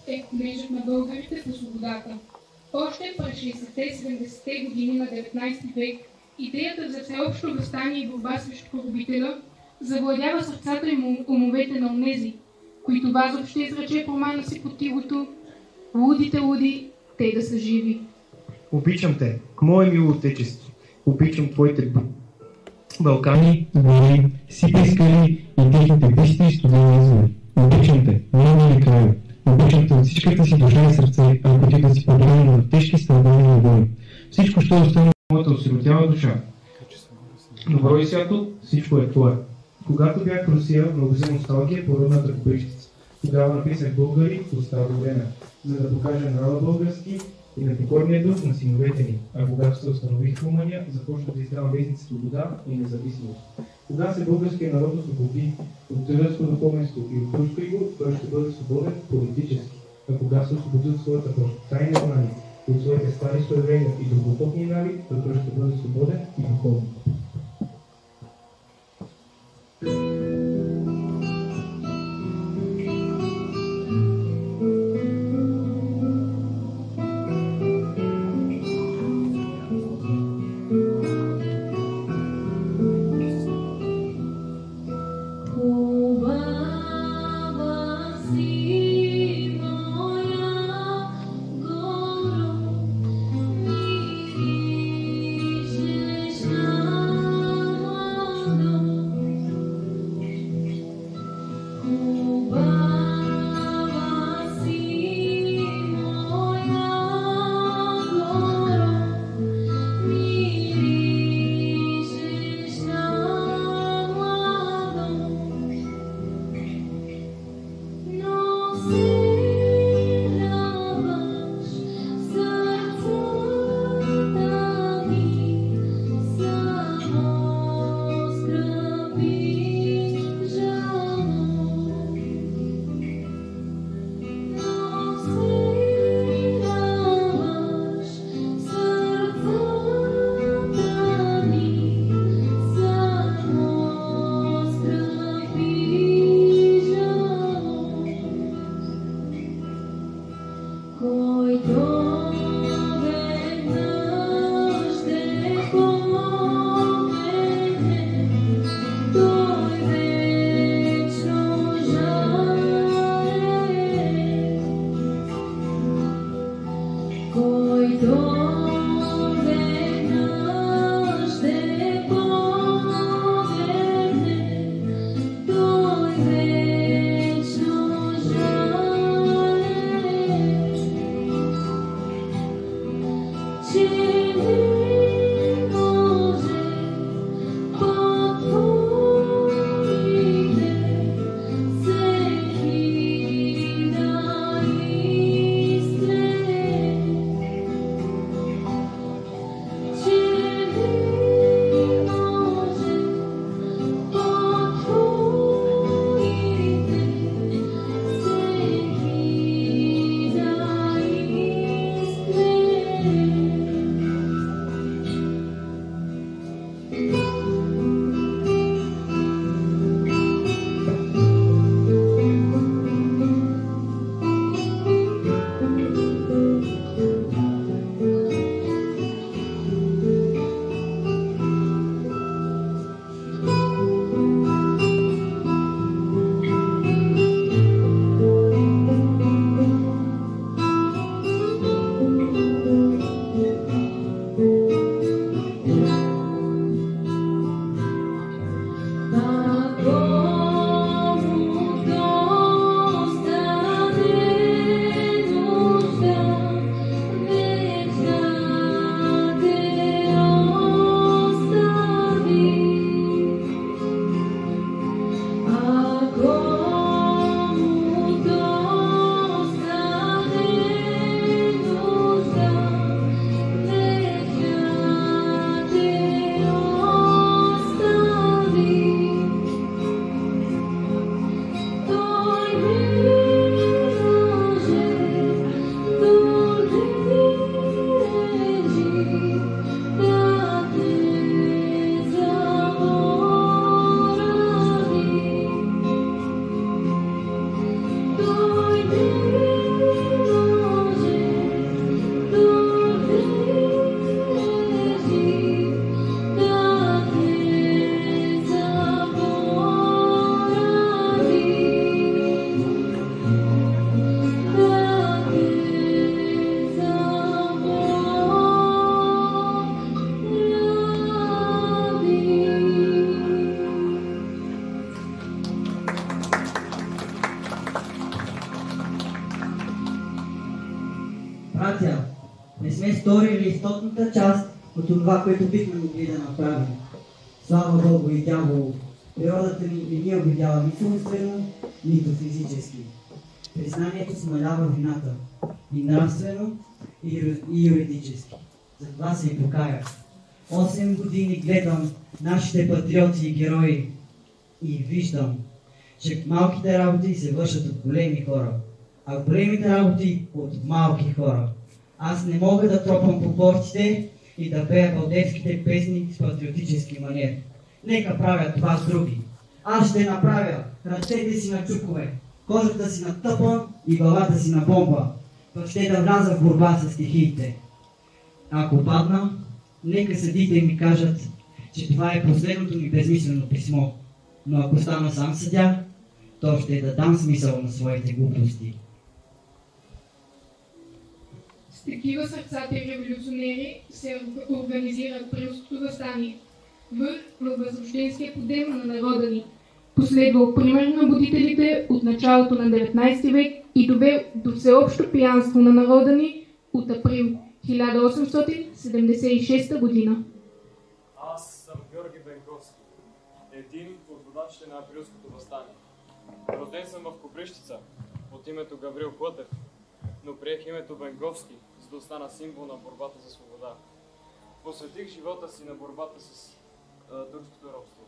Е книжът на българите по свободата. Още през 60-70-те години на 19 век идеята за всеобщо въстание и борба срещу поробителя завладява сърцата и умовете на онези, които Вазов ще изрече в романа си под тилото «Лудите луди, те да са живи». Обичам те, мое мило отечество. Обичам твоите Балкани, гори, сипи скали и техните бисти и студени езери. Обичам те, няма ли край. Обичам те от всичката си душа и сърце, ако ти да си подобен на тежки страдания на войни. Всичко ще остане в моята осиротяла душа. Добро и свято, всичко е твое. Когато бях в Русия, много се носталгия по родната кубрищица. Тогава написах българи от старо време, за да покажа народа български и на покорния дух на синовете ни. А когато се установих в Румъния, започнах да издавам вестници Свобода и Независимост. Кога се българският народ освободи от търско духовенство и от турско иго, той ще бъде свободен политически. А кога се освободи от своята простота и незнание, от своите стари суеверия и дълготопни навици, той ще бъде свободен и духовен. Братя, не сме сторили 100-та част от това, което бихме могли да направим. Слава Богу и дяволу, природата ни не ни е обидяла нито умствено, нито физически. Признанието смалява вината и нравствено, и юридически. Затова се и покаях. 8 години гледам нашите патриоти и герои и виждам, че малките работи се вършат от големи хора, а големите работи от малки хора. Аз не мога да тропам по портите и да пея балдевските песни с патриотически маниер. Нека правят това с други. Аз ще направя ръцете си на чукове, кожата си на тъпа и главата си на бомба, пък ще да вляза в борба с стихиите. Ако падна, нека съдите ми кажат, че това е последното ми безмислено писмо. Но ако стана сам съдя, то ще да дам смисъл на своите глупости. С такива сърцати революционери се организира Априлското въстание, във възрожденския подем на народа ни. Последвал пример на будителите от началото на 19 век и довел до всеобщо пиянство на народа ни от април 1876 година. Аз съм Георги Бенковски, един от водачите на Априлското въстание. Роден съм в Копривщица от името Гаврил Клътев, но приех името Бенковски, за да остана символ на борбата за свобода. Посветих живота си на борбата с турското робство,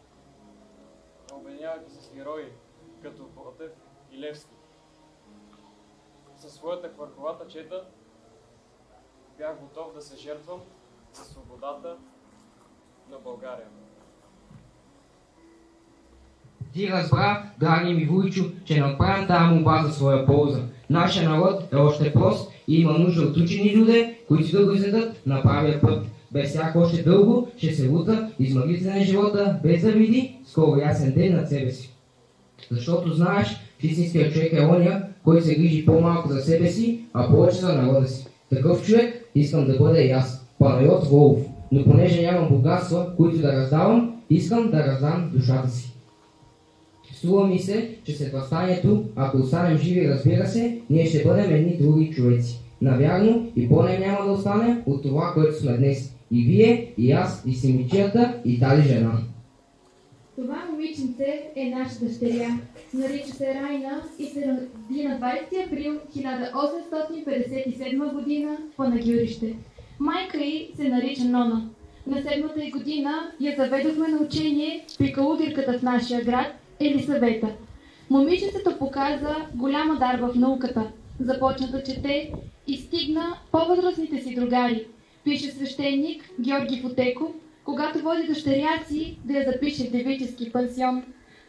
обединявайки се с герои като Ботев и Левски. Със своята хвърховата чета бях готов да се жертвам за свободата на България. Ти разбра, драги ми Вуйчо, че не отправям тази молба за своя полза. Нашия народ е още прост и има нужда от учени люди, които да го изведат на правия път. Без всяко още дълго ще се лута из мъглите на живота, без да види скоро ясен ден над себе си. Защото знаеш, че истинският човек е оня, който се грижи по-малко за себе си, а повече за народа си. Такъв човек искам да бъда и аз, Панайот Волов. Но понеже нямам богатства, които да раздавам, искам да раздам душата си. Струва ми се, че след въстанието, ако останем живи, разбира се, ние ще бъдем едни други човеци. Навярно и по-не няма да остане от това, което сме днес. И вие, и аз, и симичията, и тази жена. Това момиченце е наша дъщеря. Нарича се Райна и се роди на 20 април 1857 година в Панагюрище. Майка й се нарича Нона. На 7-та й година я заведохме на учение при калугерката в нашия град Елисавета. Момиченцето показа голяма дар в науката. Започна да чете и стигна по-възрастните си другари. Пише свещеник Георги Фотеков, когато води дъщеря си да я запише в девически пансион.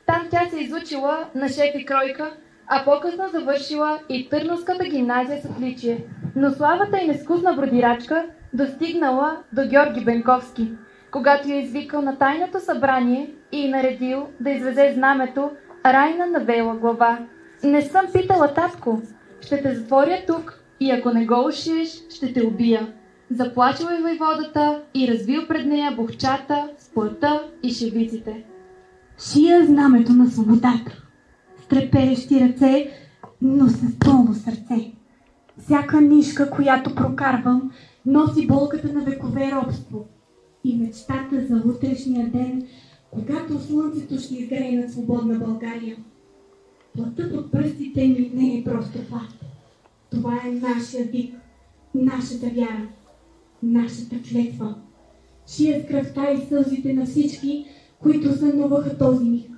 Там тя се изучила на шеф и кройка, а по-късно завършила и Търновската гимназия с отличие. Но славата и нескусна бродирачка достигнала до Георги Бенковски, когато я извикал на тайното събрание и наредил да извезе знамето, Райна навела глава. Не съм питала, татко. Ще те затворя тук и ако не го ушиеш, ще те убия. Заплачил е войводата и разбил пред нея бухчата, сплата и шевиците. Шия знамето на свободата. С треперещи ръце, но с пълно сърце. Всяка нишка, която прокарвам, носи болката на векове робство и мечтата за утрешния ден, когато слънцето ще изгрее над свободна България. Плътът от пръстите ми не е просто факт. Това е нашия вик, нашата вяра, нашата клетва. Шия с кръвта и сълзите на всички, които сънуваха този миг,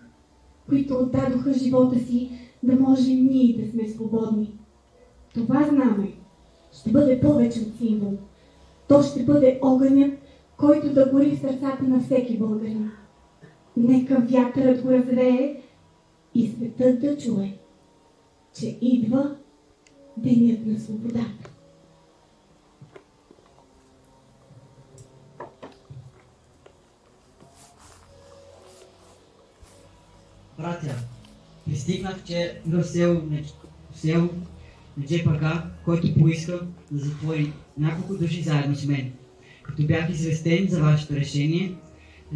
които отдадоха живота си, да можем ние да сме свободни. Това знаме ще бъде повече от символ. То ще бъде огънят, който да гори в сърцата на всеки българин. Нека вятърът го развее и светът да чуе, че идва денят на свободата. Братя, пристигнах, че в село Джепака, който поиска да затвори няколко души заедно с мен. Като бях известен за вашето решение,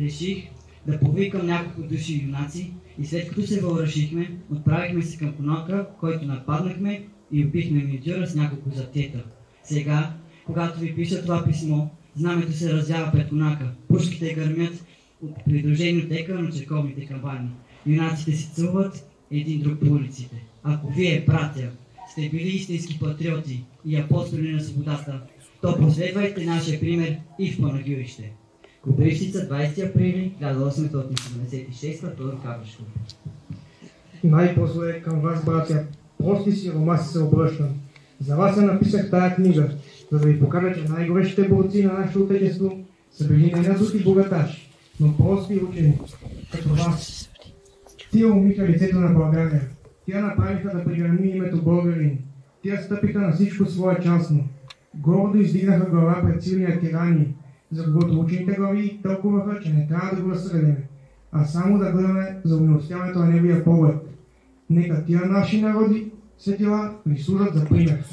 реших да повикам няколко души юнаци и след като се въоръжихме, отправихме се към конака, който нападнахме и убихме мюджура с няколко заптета. Сега, когато ви пиша това писмо, знамето се раздява пред конака, пушките гърмят придружени от ека на църковните камбани. Юнаците си целуват един друг по улиците. Ако вие, братя, сте били истински патриоти и апостоли на свободата, то последвайте нашия пример и в Панагюрище. Копривщица, 20 априли 1876, Тодор Кабрешков. Най-после към вас, братя, прости сиромаси се обръщам. За вас я написах тая книга, за да ви покажа, че най-горещите борци на нашето отечество са били не надути богаташи, но прости учени, като вас. Тия умиха лицето на България. Тя направиха да пригърми името българин. Тя стъпиха на всичко свое частно. Гордо издигнаха глава пред силния тирани, за когото учените глави тълкуваха, че не трябва да го разсъдиме, а само да гледаме за умилостяването на неговия поглед. Нека тия наши народи светила ни служат за пример.